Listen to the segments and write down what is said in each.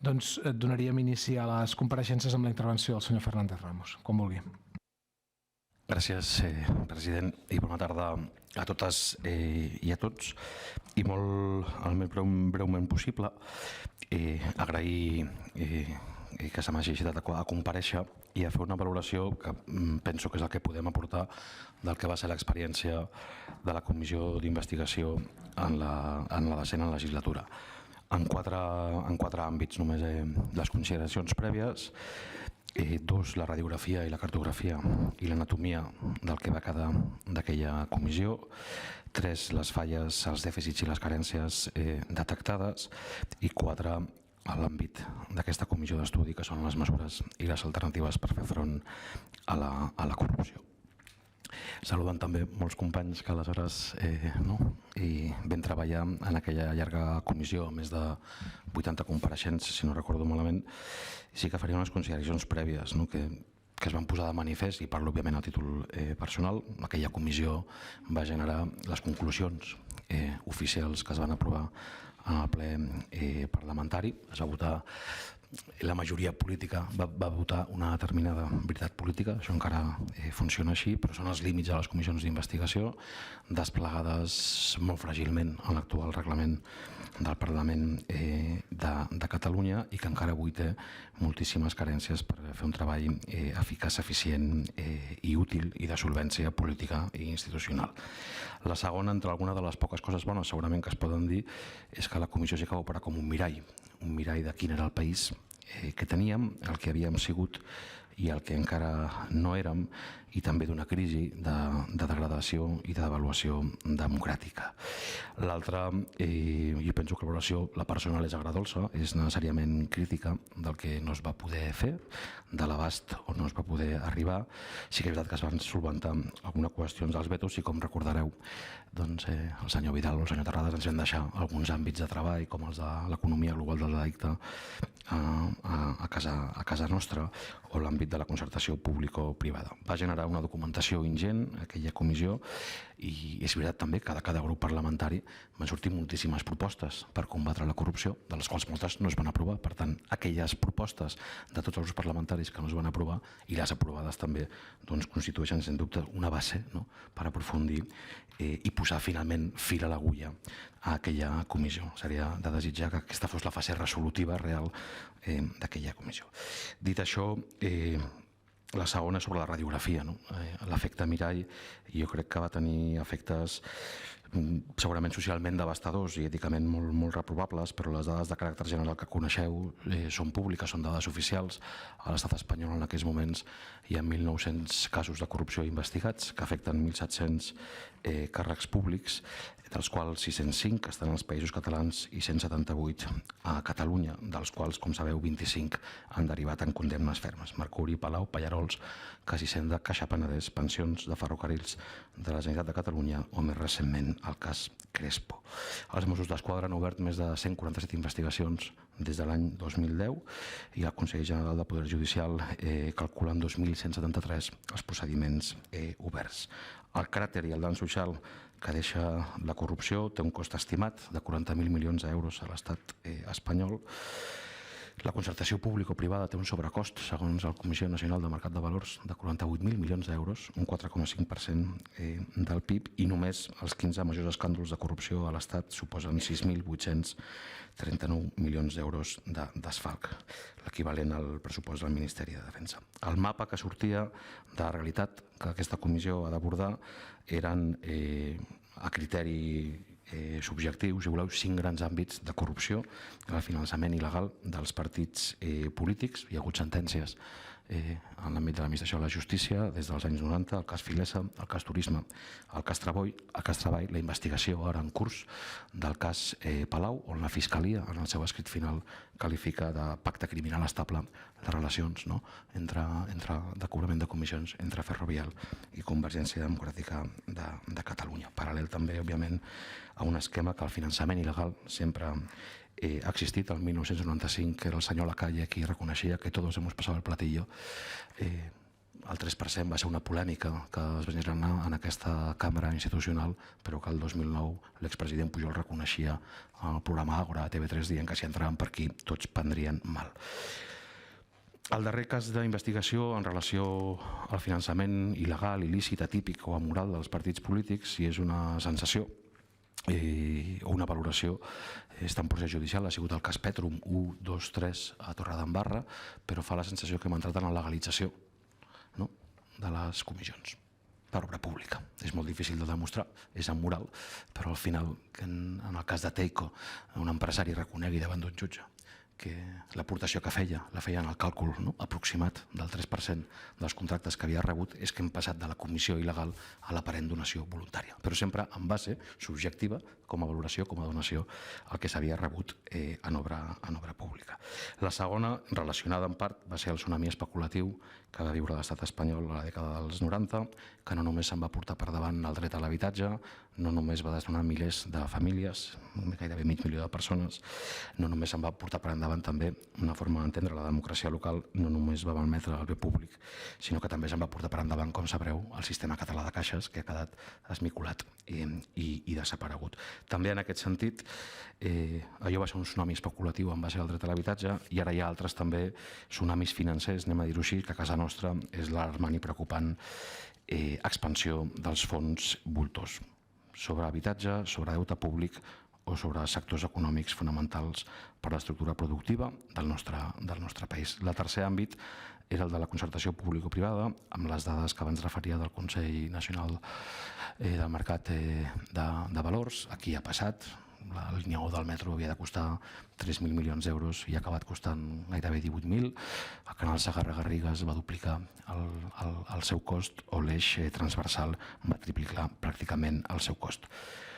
Doncs donaríem inici a les compareixences amb la intervenció del senyor Fernández Ramos, com vulgui. Gràcies, president, i bona tarda a totes i a tots. I molt, el més breument possible, agrair que se m'hagi citat a comparèixer i a fer una valoració que penso que és el que podem aportar del que va ser l'experiència de la comissió d'investigació en la desena legislatura. En quatre àmbits només les consideracions prèvies. 2, la radiografia i la cartografia i l'anatomia del que va quedar d'aquella comissió. 3, les falles, els dèficits i les carències detectades. I 4, l'àmbit d'aquesta comissió d'estudi, que són les mesures i les alternatives per fer front a la corrupció. Saludant també molts companys que aleshores vam treballar en aquella llarga comissió, amb més de 80 compareixents, si no recordo malament. Sí que faria unes consideracions prèvies que es van posar de manifest, i parlo òbviament a títol personal. Aquella comissió va generar les conclusions oficials que es van aprovar en el ple parlamentari. Es va votar, la majoria política va votar una determinada veritat política, això encara funciona així, però són els límits de les comissions d'investigació desplegades molt fràgilment en l'actual reglament del Parlament de Catalunya i que encara avui té moltíssimes carències per fer un treball eficaç, eficient i útil i de solvència política i institucional. La segona, entre algunes de les poques coses bones segurament que es poden dir, és que la comissió sí que va operar com un mirall de quin era el país que teníem, el que havíem sigut i el que encara no érem, i també d'una crisi de degradació i de devaluació democràtica. L'altra, jo penso que la valoració, la personal és agradolça, és necessàriament crítica del que no es va poder fer, de l'abast on no es va poder arribar. Sí que és veritat que es van solventar algunes qüestions dels vetos i, com recordareu, doncs, el senyor Vidal o el senyor Terrades ens van deixar alguns àmbits de treball, com els de l'economia global del delicte a casa nostra, o l'àmbit de la concertació público-privada. Va generar una documentació ingent, aquella comissió, i és veritat també que de cada grup parlamentari van sortir moltíssimes propostes per combatre la corrupció, de les quals moltes no es van aprovar. Per tant, aquelles propostes de tots els grups parlamentaris que no es van aprovar, i les aprovades també, doncs constitueixen, sens dubte, una base per aprofundir i posar finalment fil a l'agulla a aquella comissió. Seria de desitjar que aquesta fos la fase resolutiva real d'aquella comissió. Dit això, la segona és sobre la radiografia, l'efecte mirall. Jo crec que va tenir efectes segurament socialment devastadors i èticament molt reprovables, però les dades de caràcter general que coneixeu són públiques, són dades oficials. A l'estat espanyol en aquells moments hi ha 1.900 casos de corrupció investigats que afecten 1.700 càrrecs públics, dels quals 605 estan als Països Catalans i 178 a Catalunya, dels quals, com sabeu, 25 han derivat en condemnes fermes. Mercuri, Palau, Pallarols, Cas Hisenda, Caixa Penedès, pensions de ferrocarrils de la Generalitat de Catalunya o, més recentment, el cas Crespo. Els Mossos d'Esquadra han obert més de 147 investigacions des de l'any 2010 i el Consell General del Poder Judicial calcula en 2.173 els procediments oberts. El cràter i el dany social que deixa la corrupció té un cost estimat de 40.000 milions d'euros a l'estat espanyol. La concertació público-privada té un sobrecost, segons la Comissió Nacional de Mercat de Valors, de 48.000 milions d'euros, un 4,5% del PIB, i només els 15 majors escàndols de corrupció a l'Estat suposen 6.839 milions d'euros d'esfalc, l'equivalent al pressupost del Ministeri de Defensa. El mapa que sortia de la realitat que aquesta comissió ha d'abordar eren, a criteri subjectiu, si voleu, 5 grans àmbits de corrupció: el finançament il·legal dels partits polítics. Hi ha hagut sentències en l'àmbit de l'administració de la justícia des dels anys 90, el cas Filesa, el cas Turisme, el cas Treball, la investigació ara en curs del cas Palau, on la Fiscalia, en el seu escrit final, qualifica de pacte criminal estable les relacions de cobrament de comissions entre Ferrovial i Convergència Democràtica de Catalunya. Paral·lel també, òbviament, a un esquema que el finançament il·legal sempre ha existit. El 1995 era el senyor Lacalle qui reconeixia que todos hemos pasado el platillo. el 3% va ser una polèmica que es va generar en aquesta càmera institucional, però que el 2009 l'expresident Pujol reconeixia al programa Àgora a TV3 dient que si entraven per aquí tots prendrien mal. El darrer cas d'investigació en relació al finançament il·legal, il·lícit, atípic o amoral dels partits polítics, si és una sensació o una valoració, està en procés judicial, ha sigut el cas Petrum 1, 2, 3 a Torredembarra, però fa la sensació que hem entrat en la legalització de les comissions per obra pública. És molt difícil de demostrar, és amoral, però al final, en el cas de Teico, un empresari reconegui davant d'un jutge que l'aportació que feia, la feia en el càlcul aproximat del 3% dels contractes que havia rebut, és que hem passat de la comissió il·legal a l'aparent donació voluntària, però sempre en base subjectiva, com a valoració, com a donació, el que s'havia rebut en obra pública. La segona, relacionada en part, va ser el tsunami especulatiu que va viure l'estat espanyol a la dècada dels 90, que no només se'n va portar per davant el dret a l'habitatge, no només va desnonar milers de famílies, gairebé 500.000 de persones, no només se'n va portar per endavant també una forma d'entendre la democràcia local, no només va malmetre el bé públic, sinó que també se'n va portar per endavant, com sabreu, el sistema català de caixes, que ha quedat esmicolat i desaparegut. També en aquest sentit, allò va ser un tsunami especulatiu en base al dret a l'habitatge i ara hi ha altres també tsunamis financers, anem a dir-ho així, que a casa nostra és l'alarmant i preocupant expansió dels fons voltors sobre habitatge, sobre deute públic o sobre sectors econòmics fonamentals per a l'estructura productiva del nostre país. El tercer àmbit era el de la concertació público-privada, amb les dades que abans referia del Consell Nacional del Mercat de Valors. Aquí ha passat, la línia 1 del metro havia de costar 3.000 milions d'euros i ha acabat costant gairebé 18.000. El canal Segarra-Garrigues va duplicar el seu cost o l'eix transversal va triplicar pràcticament el seu cost.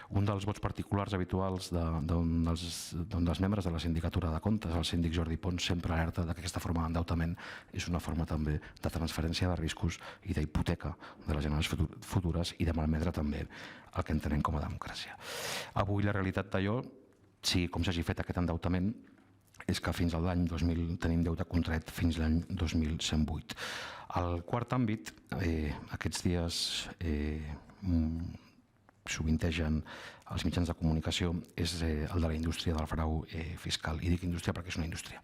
Un dels vots particulars habituals d'un dels membres de la Sindicatura de Comptes, el síndic Jordi Pons, sempre alerta que aquesta forma d'endeutament és una forma també de transferència de riscos i d'hipoteca de les generacions futures i de malmetre també el que entenem com a democràcia. Avui la realitat d'allò, sigui com s'hagi fet aquest endeutament, és que fins a l'any 2000 tenim deute contret fins l'any 2108. El quart àmbit, aquests dies sovintegen els mitjans de comunicació, és el de la indústria del frau fiscal. I dic indústria perquè és una indústria.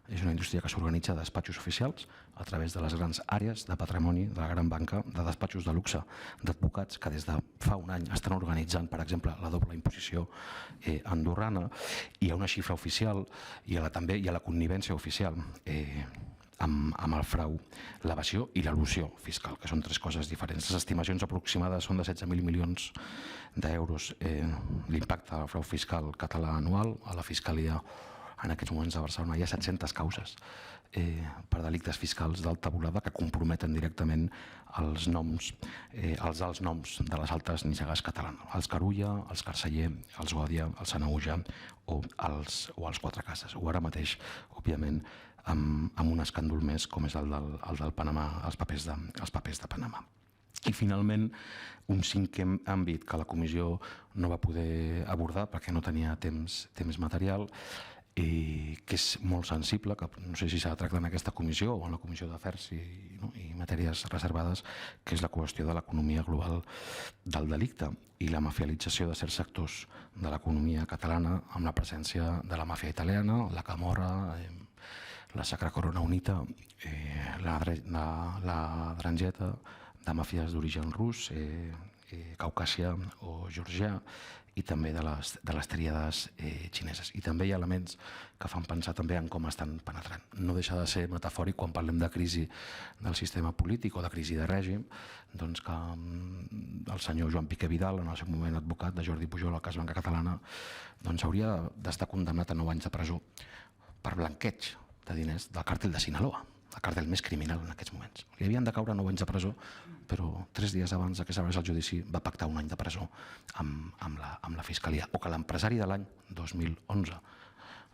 És una indústria que s'organitza a despatxos oficials a través de les grans àrees de patrimoni de la gran banca, de despatxos de luxe, d'advocats que des de fa un any estan organitzant, per exemple, la doble imposició andorrana. Hi ha una xifra oficial i també hi ha la connivència oficial amb el frau, l'evasió i l'elusió fiscal, que són tres coses diferents. Les estimacions aproximades són de 16.000 milions d'euros l'impacte del frau fiscal català anual. A la Fiscalia, en aquests moments a Barcelona, hi ha 700 causes per delictes fiscals d'alta volada que comprometen directament els noms, els alts noms de les altes nissagues catalanes. Els Carulla, els Carceller, els Gòdia, els Sanaüja o els Quatre Cases. O ara mateix, òbviament, amb un escàndol més com és el del Panamà, els papers de Panamà. I finalment, un cinquè àmbit que la comissió no va poder abordar perquè no tenia temps material, que és molt sensible, que no sé si s'ha de tractar en aquesta comissió o en la Comissió d'Afers i Matèries Reservades, que és la qüestió de l'economia global del delicte i la mafialització de certs sectors de l'economia catalana amb la presència de la màfia italiana, la Camorra, la Sacra Corona Unita, la Drangheta, de màfies d'origen rus, caucàsia o georgià, i també de les tríades xineses. I també hi ha elements que fan pensar també en com estan penetrant. No deixa de ser metafòric quan parlem de crisi del sistema polític o de crisi de règim, doncs que el senyor Joan Piqué Vidal, en el seu moment advocat de Jordi Pujol al cas Banca Catalana, doncs hauria d'estar condemnat a 9 anys de presó per blanqueig de diners del càrtel de Sinaloa, el càrtel més criminal en aquests moments. Li havien de caure 9 anys de presó, però 3 dies abans que s'abrís el judici va pactar 1 any de presó amb la Fiscalia. O que l'empresari de l'any 2011,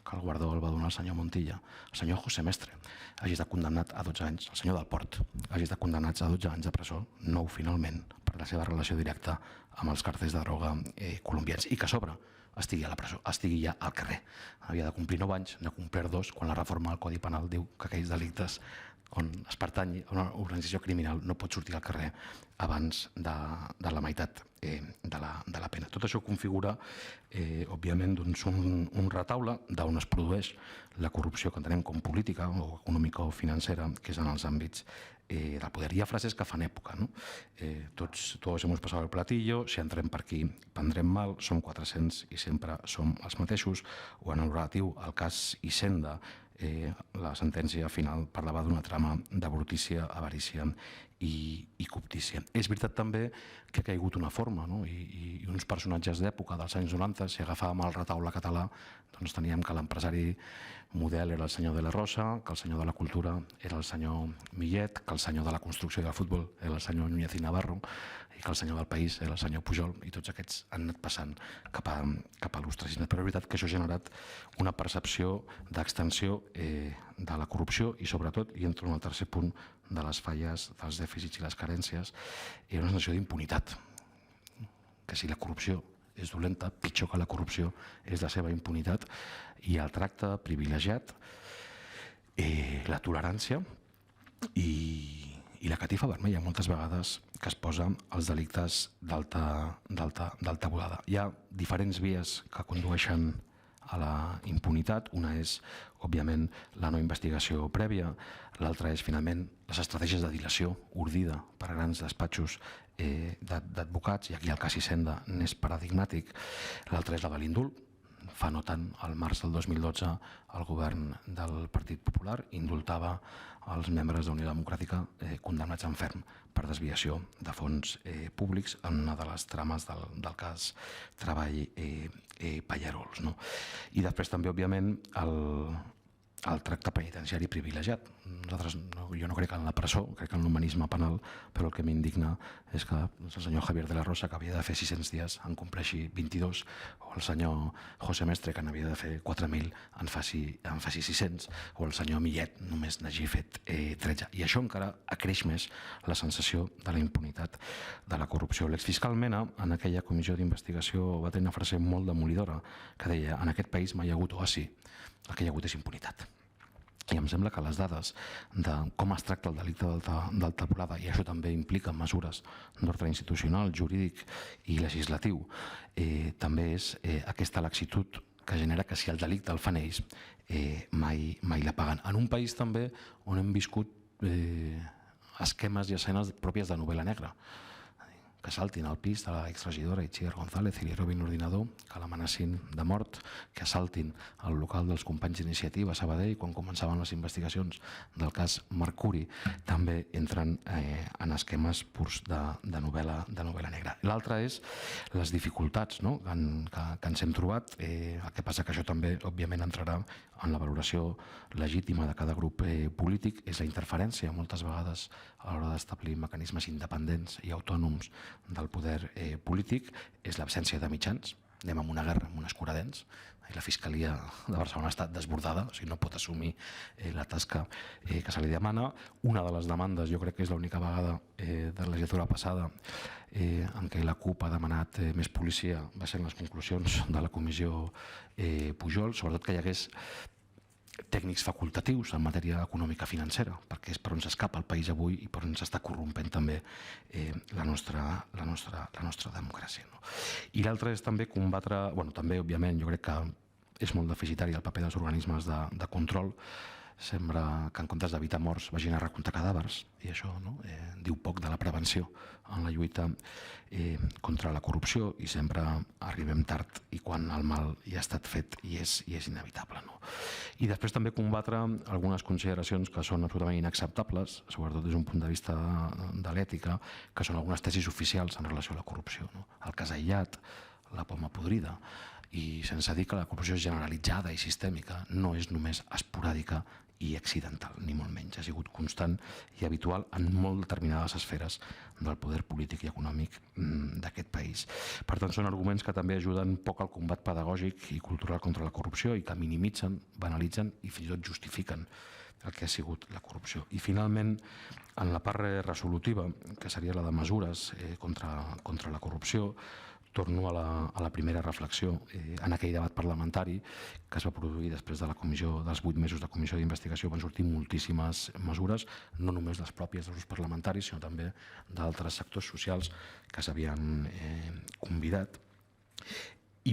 que el guardó el va donar el senyor Montilla, el senyor José Mestre, hagi estat condemnat a 12 anys, el senyor del Port, hagi estat condemnats a 12 anys de presó, 9 finalment, per la seva relació directa amb els càrtels de droga colombians, i que a sobre estigui a la presó, estigui ja al carrer. Havia de complir 9 anys, n'ha complert 2, quan la reforma del Codi Penal diu que aquells delictes on es pertany a una organització criminal no pot sortir al carrer abans de la meitat de la pena. Tot això configura, òbviament, un retaule d'on es produeix la corrupció que entenem com política o econòmica o financera, que és en els àmbits del poder. Hi ha frases que fan època, no? Todos hemos pasado el platillo, si entrem per aquí prendrem mal, som 400 i sempre som els mateixos, o en el relatiu al cas Hisenda, la sentència final parlava d'una trama de brutícia, avarícia i cobdícia. És veritat també que ha caigut una forma, no? I uns personatges d'època dels anys 90, si agafàvem el retaule català, doncs teníem que l'empresari model era el senyor de la Rosa, que el senyor de la cultura era el senyor Millet, que el senyor de la construcció i del futbol era el senyor Núñez i Navarro, i que el senyor del país era el senyor Pujol, i tots aquests han anat passant cap a l'ostracisme. Però és veritat que això ha generat una percepció d'extensió de la corrupció i, sobretot, i entro en el tercer punt de les falles, dels dèficits i les carències, una sensació d'impunitat. Que si la corrupció és dolenta, pitjor que la corrupció és la seva impunitat i el tracte privilegiat, la tolerància i la catifa vermella moltes vegades que es posa als delictes d'alta volada. Hi ha diferents vies que condueixen a la impunitat. Una és, òbviament, la no investigació prèvia. L'altra és, finalment, les estratègies de dilació ordida per grans despatxos d'advocats, i aquí el cas Hisenda n'és paradigmàtic. L'altra és la de l'indult. Fa no tant, al març del 2012, el govern del Partit Popular indultava els membres d'Unió Democràtica condemnats en ferm per desviació de fons públics en una de les trames del cas Treball Pallarols. I després també, òbviament, el tracte penitenciari privilegiat. Jo no crec en la presó, crec en l'humanisme penal, però el que m'indigna és que el senyor Javier de la Rosa, que havia de fer 600 dies, en compleixi 22, o el senyor José Mestre, que n'havia de fer 4.000, en faci 600, o el senyor Millet només n'hagi fet 13. I això encara acreix més la sensació de la impunitat de la corrupció. L'exfiscal Mena, en aquella comissió d'investigació, va tenir una frase molt demolidora que deia: en aquest país mai hi ha hagut oasi, el que hi ha hagut és impunitat. I em sembla que les dades de com es tracta el delicte d'alta volada, i això també implica mesures d'ordre institucional, jurídic i legislatiu, també és aquesta laxitud que genera que si el delicte el fan ells, mai la paguen. En un país també on hem viscut esquemes i escenes pròpies de novel·la negra, que saltin al pis de l'exregidora Itziar González i li robin l'ordinador, que l'amenacin de mort, que assaltin el local dels companys d'iniciativa a Sabadell quan començaven les investigacions del cas Mercuri, també entren en esquemes purs de novel·la negra. L'altre és les dificultats que ens hem trobat. El que passa que això també, òbviament, entrarà en la valoració legítima de cada grup polític, és la interferència, moltes vegades, a l'hora d'establir mecanismes independents i autònoms del poder polític, és l'absència de mitjans. Anem amb una guerra, amb un escuradents, i la Fiscalia de Barcelona està desbordada, o sigui, no pot assumir la tasca que se li demana. Una de les demandes, jo crec que és l'única vegada de la legislatura passada en què la CUP ha demanat més policia, va ser en les conclusions de la comissió Pujol, sobretot que hi hagués tècnics facultatius en matèria econòmica financera, perquè és per on s'escapa el país avui i per on s'està corrompent també la nostra democràcia. I l'altre és també combatre, també, òbviament, jo crec que és molt deficitari el paper dels organismes de control. Sembla que en comptes d'evitar morts vagin a recomptar cadàvers, i això diu poc de la prevenció en la lluita contra la corrupció, i sempre arribem tard i quan el mal ja ha estat fet i és inevitable. I després també combatre algunes consideracions que són absolutament inacceptables, sobretot des d'un punt de vista de l'ètica, que són algunes tesis oficials en relació a la corrupció. El cas aïllat, la poma podrida, i sense dir que la corrupció és generalitzada i sistèmica, no és només esporàdica i accidental, ni molt menys. Ha sigut constant i habitual en molt determinades esferes del poder polític i econòmic d'aquest país. Per tant, són arguments que també ajuden poc al combat pedagògic i cultural contra la corrupció i que minimitzen, banalitzen i fins i tot justifiquen el que ha sigut la corrupció. I finalment, en la part resolutiva, que seria la de mesures contra la corrupció, torno a la primera reflexió. En aquell debat parlamentari que es va produir després de la comissió, dels 8 mesos de comissió d'investigació, van sortir moltíssimes mesures, no només les pròpies dels grups parlamentaris, sinó també d'altres sectors socials que s'havien convidat i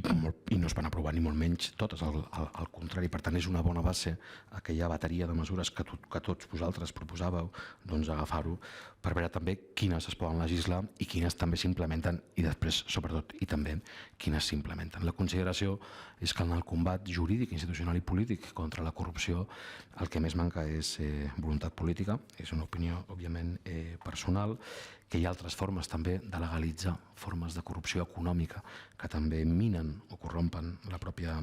no es van aprovar ni molt menys totes, al contrari. Per tant, és una bona base aquella bateria de mesures que tots vosaltres proposàveu, doncs agafar-ho per veure també quines es poden legislar i quines també s'implementen i després, sobretot, i també quines s'implementen. La consideració és que en el combat jurídic, institucional i polític contra la corrupció el que més manca és voluntat política, és una opinió, òbviament, personal, que hi ha altres formes també de legalitzar formes de corrupció econòmica que també minen o corrompen la pròpia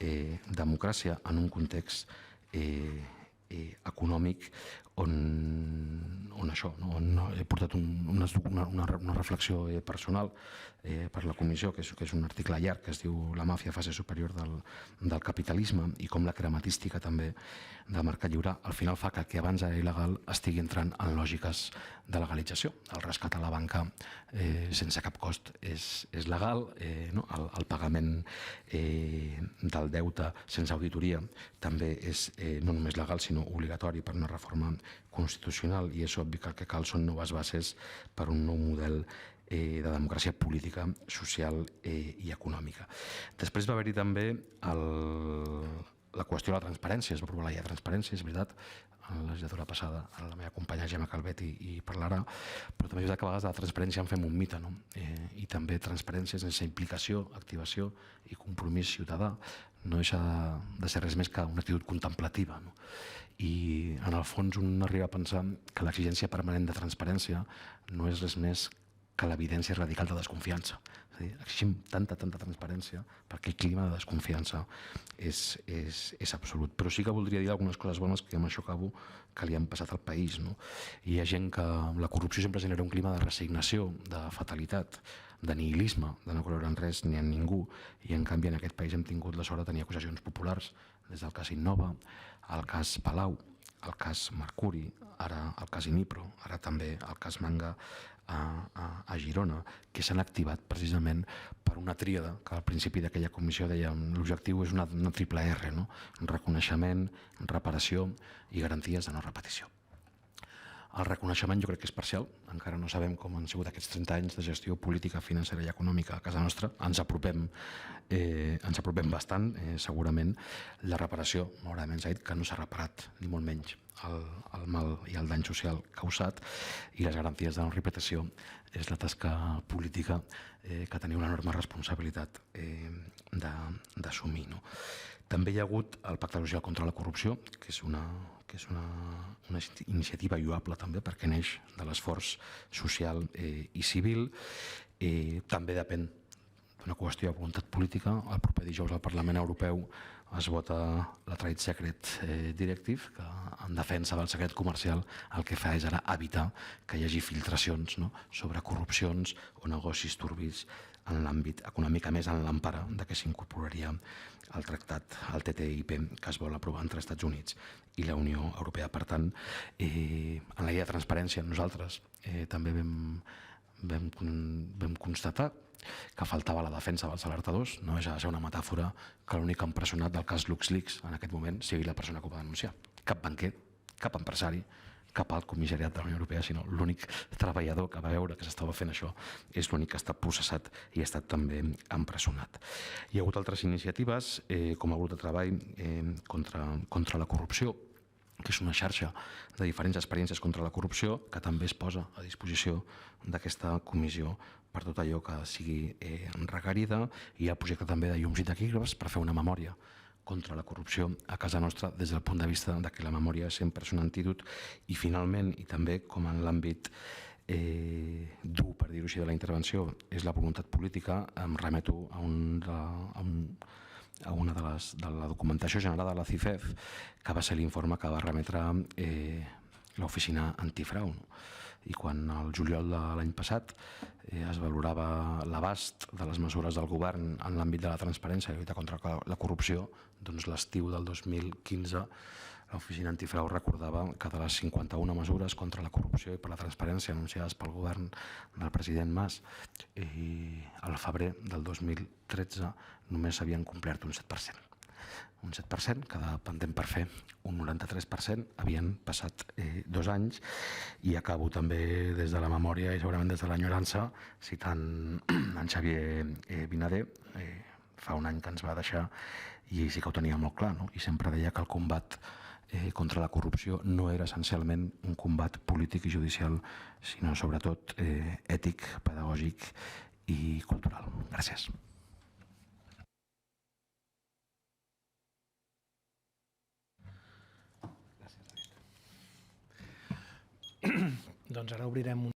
democràcia en un context econòmic on això, on he portat una reflexió personal per la comissió, que és un article llarg que es diu La màfia, fase superior del capitalisme, i com la crematística també del mercat lliure al final fa que el que abans era il·legal estigui entrant en lògiques de legalització. El rescat a la banca sense cap cost és legal, el pagament del deute sense auditoria també és no només legal sinó obligatori per una reforma constitucional, i és obvi que el que cal són noves bases per un nou model de democràcia política, social i econòmica. Després va haver-hi també la qüestió de la transparència. Es va aprovar la llei de transparència, és veritat, en la legislatura passada, la meva companya Gemma Calvet hi parlarà, però també és veritat que a vegades de la transparència en fem un mite, no? I també transparència sense implicació, activació i compromís ciutadà no deixa de ser res més que una actitud contemplativa, no? I en el fons un arriba a pensar que l'exigència permanent de transparència no és res més que l'evidència radical de desconfiança. És a dir, exigim tanta transparència perquè el clima de desconfiança és absolut. Però sí que voldria dir algunes coses bones, que amb això acabo, que li han passat al país, no? Hi ha gent que la corrupció sempre genera un clima de resignació, de fatalitat, de nihilisme, de no creure en res ni en ningú, i en canvi en aquest país hem tingut la sort de tenir acusacions populars, des del cas Innova, el cas Palau, el cas Mercuri, ara el cas Inipro, ara també el cas Manga a Girona, que s'han activat precisament per una tríada que al principi d'aquella comissió dèiem l'objectiu és una triple R, no? Reconeixement, reparació i garanties de no repetició. El reconeixement jo crec que és parcial, encara no sabem com han sigut aquests 30 anys de gestió política, financera i econòmica a casa nostra. Ens apropem bastant, segurament. La reparació, malauradament s'ha dit que no s'ha reparat, ni molt menys, el mal i el dany social causat, i les garanties de no repetició és la tasca política que teniu una enorme responsabilitat d'assumir, no? També hi ha hagut el Pacte Social contra la Corrupció, que és una iniciativa lloable també perquè neix de l'esforç social i civil. També depèn d'una qüestió de voluntat política. El proper dijous al Parlament Europeu es vota la Trade Secret Directive, que en defensa del secret comercial el que fa és ara evitar que hi hagi filtracions, no?, sobre corrupcions o negocis turbis en l'àmbit econòmic, a més en l'empara que s'incorporaria al tractat, al TTIP, que es vol aprovar entre Estats Units i la Unió Europea. Per tant, en la llei de transparència nosaltres també vam constatar que faltava la defensa dels alertadors. No deixa de ser una metàfora que l'únic empresonat del cas LuxLeaks en aquest moment sigui la persona que ho va denunciar. Cap banquer, cap empresari, cap alt comissariat de la Unió Europea, sinó l'únic treballador que va veure que s'estava fent això és l'únic que ha estat processat i ha estat també empresonat. Hi ha hagut altres iniciatives, com el grup de treball contra la corrupció, que és una xarxa de diferents experiències contra la corrupció que també es posa a disposició d'aquesta comissió per tot allò que sigui requerida. Hi ha el projecte també de llums i taquígrafs per fer una memòria contra la corrupció a casa nostra des del punt de vista que la memòria sempre és un antídot. I finalment, i també com en l'àmbit dur, per dir-ho així, de la intervenció, és la voluntat política, em remeto a una de la documentació generada de la CIFEF, que va ser l'informe que va remetre l'oficina antifrau. I quan al juliol de l'any passat es valorava l'abast de les mesures del govern en l'àmbit de la transparència i la lluita contra la corrupció, doncs l'estiu del 2015 l'Oficina Antifrau recordava que de les 51 mesures contra la corrupció i per la transparència anunciades pel govern del president Mas al febrer del 2013 només s'havien complert un 7%. Un 7%, quedava pendent per fer un 93%, havien passat 2 anys, i acabo també des de la memòria i segurament des de l'enyorança citant en Xavier Vinader, fa un any que ens va deixar, i ell sí que ho tenia molt clar, no? I sempre deia que el combat contra la corrupció no era essencialment un combat polític i judicial, sinó sobretot ètic, pedagògic i cultural. Gràcies. Doncs ara obrirem un